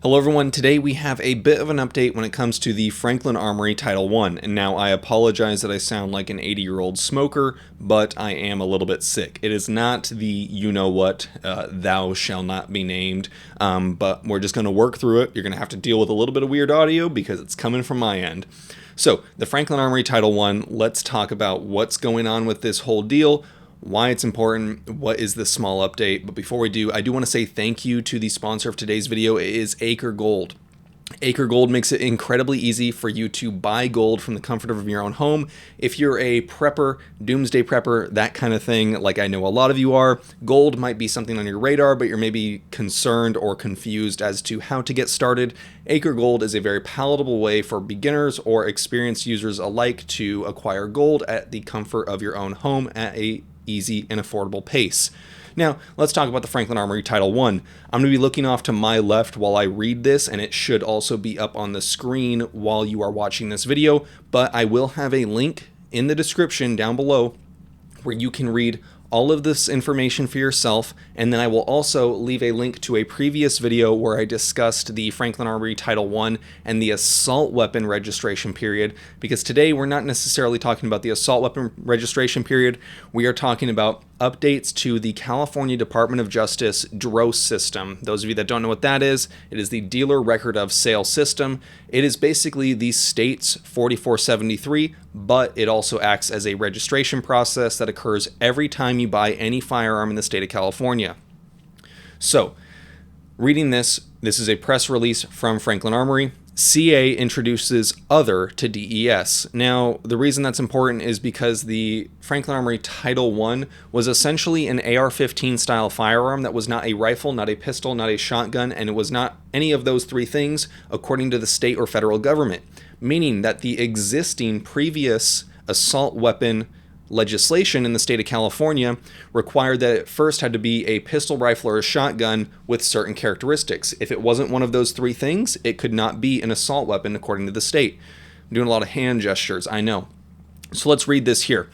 Hello everyone, today we have a bit of an update when it comes to the Franklin Armory Title I, and now I apologize that I sound like an 80-year-old smoker, but I am a little bit sick. It is not the you-know-what, thou shall not be named, but we're just going to work through it. You're going to have to deal with a little bit of weird audio because it's coming from my end. So, the Franklin Armory Title I, let's talk about what's going on with this whole deal, why it's important, what is this small update. But before we do, I do want to say thank you to the sponsor of today's video. It is Acre Gold. Acre Gold makes it incredibly easy for you to buy gold from the comfort of your own home. If you're a prepper, doomsday prepper, that kind of thing, like I know a lot of you are, gold might be something on your radar, but you're maybe concerned or confused as to how to get started. Acre Gold is a very palatable way for beginners or experienced users alike to acquire gold at the comfort of your own home at a easy and affordable pace. Now, let's talk about the Franklin Armory Title I. I'm going to be looking off to my left while I read this, and it should also be up on the screen while you are watching this video, but I will have a link in the description down below where you can read all of this information for yourself, and then I will also leave a link to a previous video where I discussed the Franklin Armory Title I and the assault weapon registration period, because today we're not necessarily talking about the assault weapon registration period, we are talking about updates to the California Department of Justice Dros system. Those of you that don't know what that is, it is the dealer record of sale system. It is basically the state's 4473, but it also acts as a registration process that occurs every time you buy any firearm in the state of California. So, reading this is a press release from Franklin Armory. CA introduces other to DES. Now, the reason that's important is because the Franklin Armory Title I was essentially an AR-15 style firearm that was not a rifle, not a pistol, not a shotgun, and it was not any of those three things according to the state or federal government, meaning that the existing previous assault weapon legislation in the state of California required that it first had to be a pistol, rifle, or a shotgun with certain characteristics. If it wasn't one of those three things, it could not be an assault weapon according to the state. I'm doing a lot of hand gestures, I know. So let's read this here.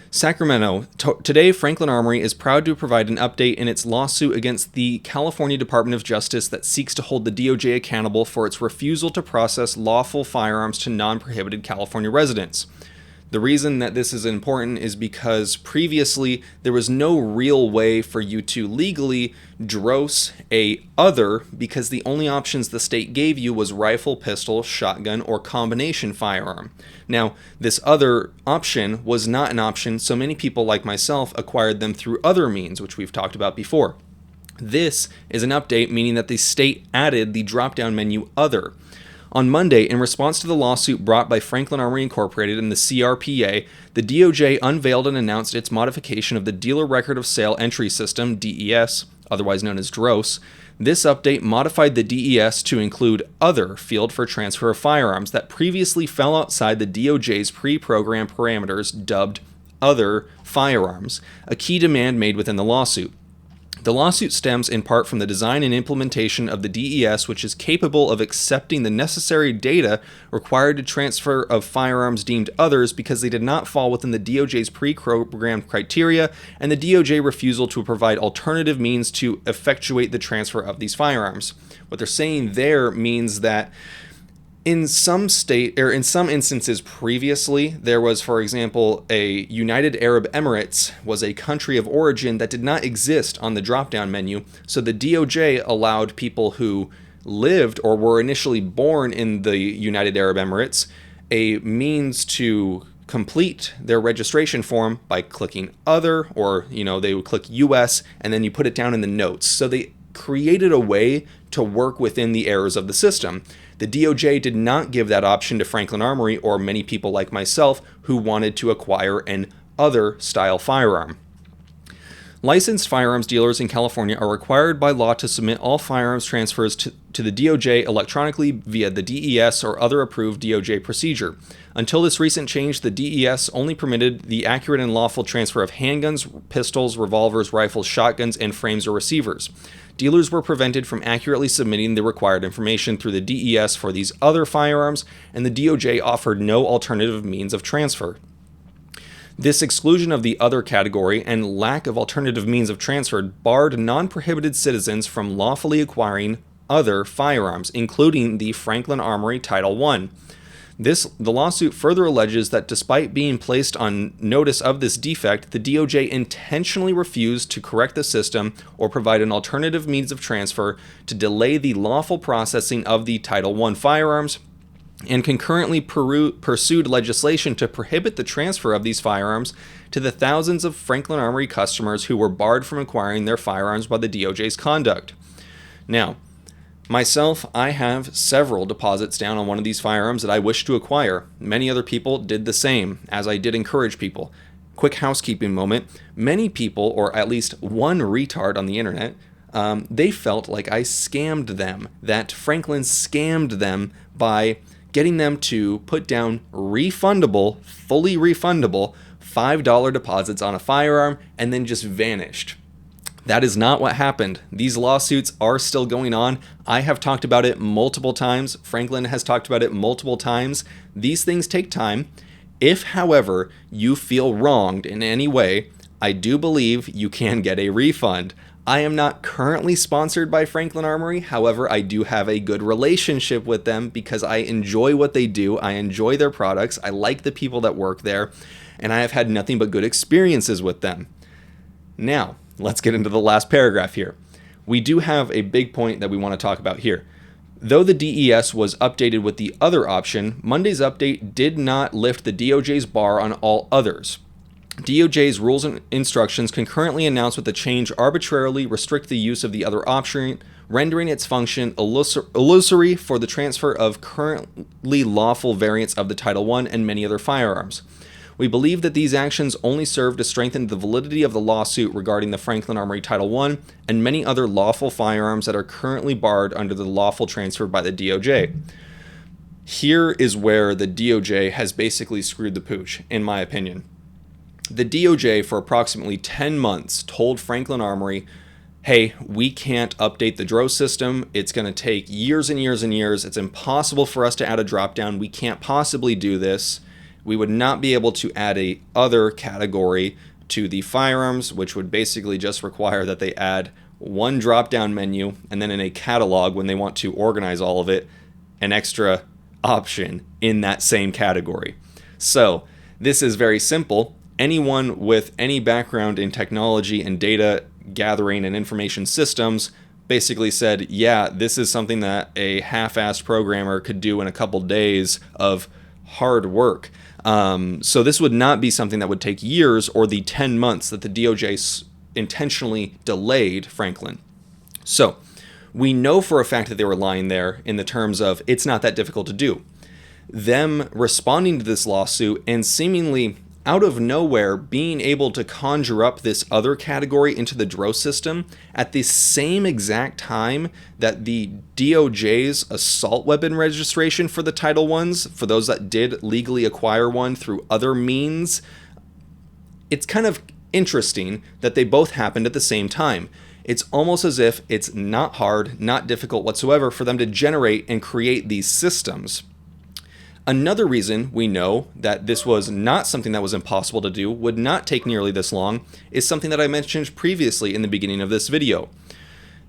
Sacramento, today Franklin Armory is proud to provide an update in its lawsuit against the California Department of Justice that seeks to hold the DOJ accountable for its refusal to process lawful firearms to non-prohibited California residents. The reason that this is important is because previously there was no real way for you to legally Dros a other, because the only options the state gave you was rifle, pistol, shotgun, or combination firearm. Now, this other option was not an option, so many people like myself acquired them through other means, which we've talked about before. This is an update, meaning that the state added the drop-down menu other. On Monday, in response to the lawsuit brought by Franklin Armory Incorporated and the CRPA, the DOJ unveiled and announced its modification of the Dealer Record of Sale Entry System, DES, otherwise known as Dros. This update modified the DES to include other field for transfer of firearms that previously fell outside the DOJ's pre-programmed parameters dubbed other firearms, a key demand made within the lawsuit. The lawsuit stems in part from the design and implementation of the DES, which is capable of accepting the necessary data required to transfer of firearms deemed others because they did not fall within the DOJ's pre-programmed criteria and the DOJ refusal to provide alternative means to effectuate the transfer of these firearms. What they're saying there means that in some instances previously, there was, for example, a United Arab Emirates was a country of origin that did not exist on the drop-down menu, so the DOJ allowed people who lived or were initially born in the United Arab Emirates a means to complete their registration form by clicking other, or they would click US and then you put it down in the notes. So they created a way to work within the errors of the system. The DOJ did not give that option to Franklin Armory or many people like myself who wanted to acquire an other style firearm. Licensed firearms dealers in California are required by law to submit all firearms transfers to the DOJ electronically via the DES or other approved DOJ procedure. Until this recent change, the DES only permitted the accurate and lawful transfer of handguns, pistols, revolvers, rifles, shotguns, and frames or receivers. Dealers were prevented from accurately submitting the required information through the DES for these other firearms, and the DOJ offered no alternative means of transfer. This exclusion of the other category and lack of alternative means of transfer barred non-prohibited citizens from lawfully acquiring other firearms, including the Franklin Armory Title I. The lawsuit further alleges that despite being placed on notice of this defect, the DOJ intentionally refused to correct the system or provide an alternative means of transfer to delay the lawful processing of the Title I firearms, and concurrently pursued legislation to prohibit the transfer of these firearms to the thousands of Franklin Armory customers who were barred from acquiring their firearms by the DOJ's conduct. Now, myself, I have several deposits down on one of these firearms that I wish to acquire. Many other people did the same, as I did encourage people. Quick housekeeping moment. Many people, or at least one retard on the internet, they felt like I scammed them, that Franklin scammed them by getting them to put down fully refundable $5 deposits on a firearm and then just vanished. That is not what happened. These lawsuits are still going on. I have talked about it multiple times. Franklin has talked about it multiple times. These things take time. If, however, you feel wronged in any way, I do believe you can get a refund. I am not currently sponsored by Franklin Armory. However, I do have a good relationship with them because I enjoy what they do. I enjoy their products. I like the people that work there, and I have had nothing but good experiences with them. Now, let's get into the last paragraph here. We do have a big point that we want to talk about here. Though the DES was updated with the other option, Monday's update did not lift the DOJ's bar on all others. DOJ's rules and instructions concurrently announced with the change arbitrarily restrict the use of the other option, rendering its function illusory for the transfer of currently lawful variants of the Title I and many other firearms. We believe that these actions only serve to strengthen the validity of the lawsuit regarding the Franklin Armory Title I and many other lawful firearms that are currently barred under the lawful transfer by the DOJ. Here is where the DOJ has basically screwed the pooch, in my opinion. The DOJ, for approximately 10 months, told Franklin Armory, hey, we can't update the Dros system. It's going to take years and years and years. It's impossible for us to add a drop-down. We can't possibly do this. We would not be able to add a other category to the firearms, which would basically just require that they add one drop-down menu, and then in a catalog, when they want to organize all of it, an extra option in that same category. So this is very simple. Anyone with any background in technology and data gathering and information systems basically said, yeah, this is something that a half-assed programmer could do in a couple days of hard work. So this would not be something that would take years or the 10 months that the DOJ intentionally delayed Franklin. So we know for a fact that they were lying there in the terms of it's not that difficult to do. Them responding to this lawsuit and seemingly out of nowhere being able to conjure up this other category into the Dros system at the same exact time that the DOJ's assault weapon registration for the Title Is, for those that did legally acquire one through other means, it's kind of interesting that they both happened at the same time. It's almost as if it's not hard, not difficult whatsoever for them to generate and create these systems. Another reason we know that this was not something that was impossible to do, would not take nearly this long, is something that I mentioned previously in the beginning of this video.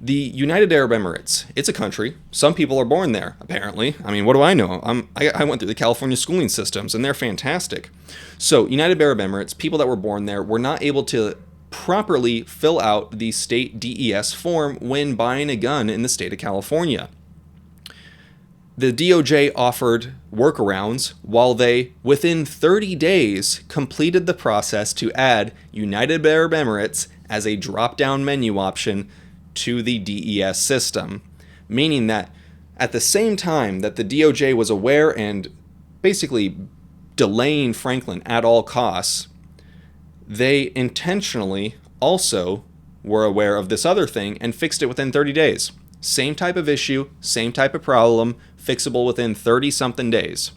The United Arab Emirates, it's a country. Some people are born there, apparently. I mean, what do I know? I went through the California schooling systems, and they're fantastic. So, United Arab Emirates, people that were born there, were not able to properly fill out the state DES form when buying a gun in the state of California. The DOJ offered workarounds while they, within 30 days, completed the process to add United Arab Emirates as a drop-down menu option to the DES system, meaning that at the same time that the DOJ was aware and basically delaying Franklin at all costs, they intentionally also were aware of this other thing and fixed it within 30 days. Same type of issue, same type of problem, fixable within 30-something days.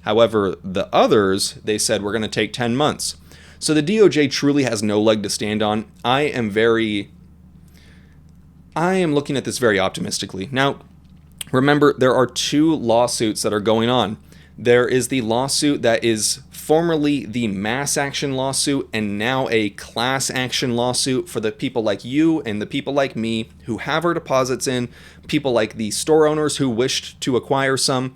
However, the others, they said, we're going to take 10 months. So the DOJ truly has no leg to stand on. I am looking at this very optimistically. Now, remember, there are two lawsuits that are going on. There is the lawsuit that is formerly the mass action lawsuit and now a class action lawsuit for the people like you and the people like me who have our deposits in, people like the store owners who wished to acquire some,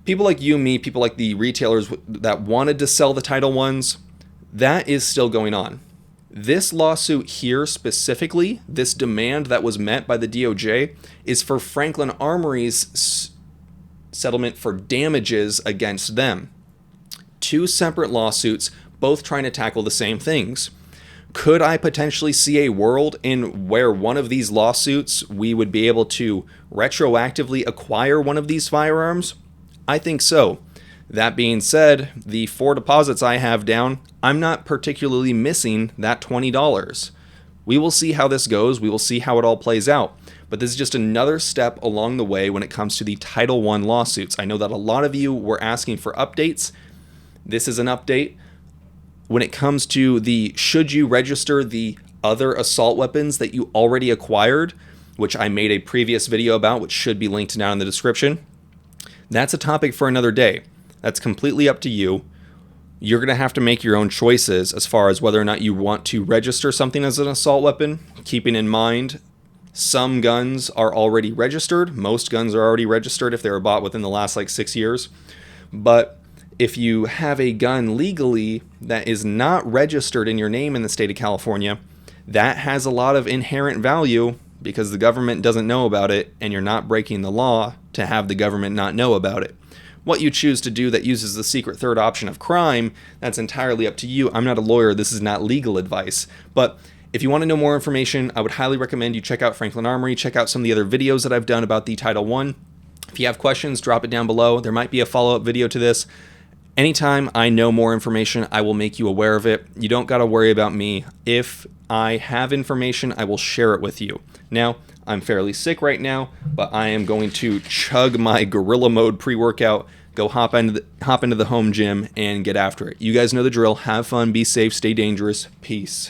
people like you, me, people like the retailers that wanted to sell the Title Is. That is still going on. This lawsuit here specifically, this demand that was met by the DOJ, is for Franklin Armory's settlement for damages against them. Two separate lawsuits, both trying to tackle the same things. Could I potentially see a world in where one of these lawsuits we would be able to retroactively acquire one of these firearms? I think so. That being said, the 4 deposits I have down, I'm not particularly missing that $20. We will see how this goes. We will see how it all plays out. But this is just another step along the way when it comes to the Title I lawsuits. I know that a lot of you were asking for updates. This is an update. When it comes to the should you register the other assault weapons that you already acquired, which I made a previous video about, which should be linked down in the description, that's a topic for another day. That's completely up to you. You're going to have to make your own choices as far as whether or not you want to register something as an assault weapon, keeping in mind some guns are already registered. Most guns are already registered if they were bought within the last 6 years. But if you have a gun legally that is not registered in your name in the state of California, that has a lot of inherent value because the government doesn't know about it, and you're not breaking the law to have the government not know about it. What you choose to do that uses the secret third option of crime, that's entirely up to you. I'm not a lawyer. This is not legal advice. But if you want to know more information, I would highly recommend you check out Franklin Armory, check out some of the other videos that I've done about the Title I. If you have questions, drop it down below. There might be a follow-up video to this. Anytime I know more information, I will make you aware of it. You don't got to worry about me. If I have information, I will share it with you. Now, I'm fairly sick right now, but I am going to chug my gorilla mode pre-workout, go hop into the home gym, and get after it. You guys know the drill. Have fun, be safe, stay dangerous. Peace.